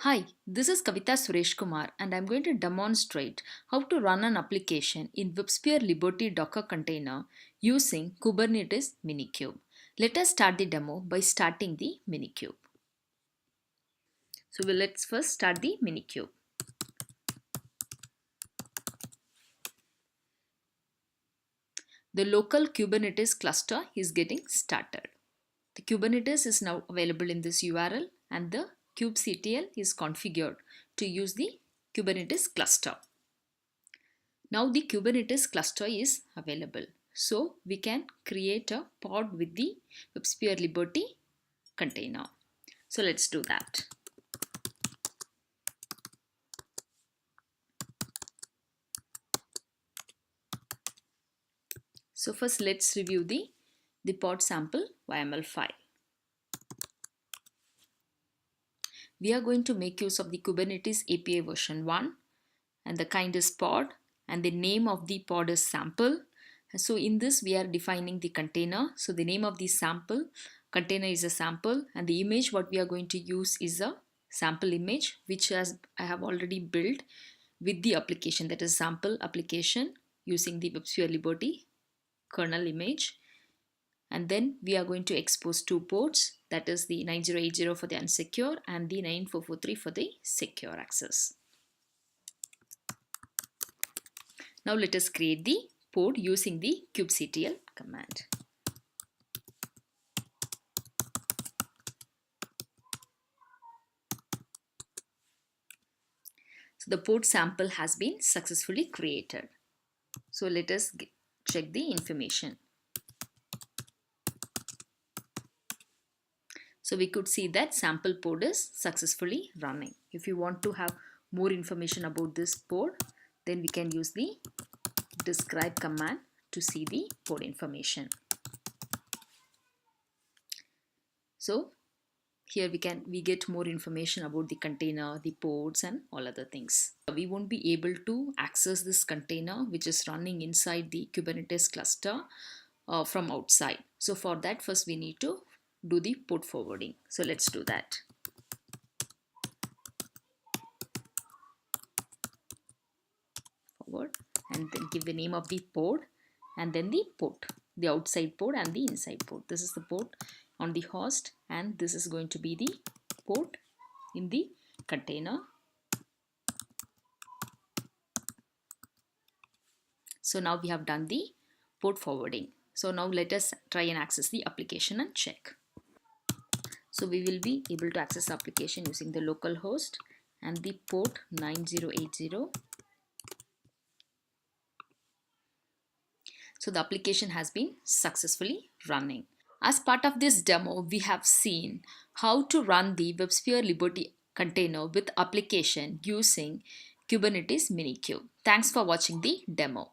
Hi, this is Kavita Suresh Kumar and I'm going to demonstrate how to run an application in WebSphere Liberty Docker container using Kubernetes Minikube. Let us start the demo by starting the Minikube. Let's first start the Minikube. The local Kubernetes cluster is getting started. The Kubernetes is now available in this URL and the kubectl is configured to use the Kubernetes cluster. Now the Kubernetes cluster is available. So we can create a pod with the WebSphere Liberty container. So let's do that. So first let's review the pod sample YML file. We are going to make use of the Kubernetes API version 1 and the kind is pod and the name of the pod is sample. So in this we are defining the container. So the name of the sample container is a sample and the image what we are going to use is a sample image which I have already built with the application, that is sample application using the WebSphere Liberty kernel image. And then we are going to expose two ports, that is the 9080 for the unsecure and the 9443 for the secure access. Now let us create the pod using the kubectl command. So the pod sample has been successfully created. So let us check the information. So we could see that sample pod is successfully running. If you want to have more information about this pod, then we can use the describe command to see the pod information. So here we get more information about the container, the pods and all other things. We won't be able to access this container which is running inside the Kubernetes cluster from outside. So for that first we need to do the port forwarding. So let's do that. Forward and then give the name of the pod and then the port, the outside port and the inside port. This is the port on the host and this is going to be the port in the container. So now we have done the port forwarding. So now let us try and access the application and check. So we will be able to access the application using the local host and the port 9080. So the application has been successfully running. As part of this demo, we have seen how to run the WebSphere Liberty container with application using Kubernetes Minikube. Thanks for watching the demo.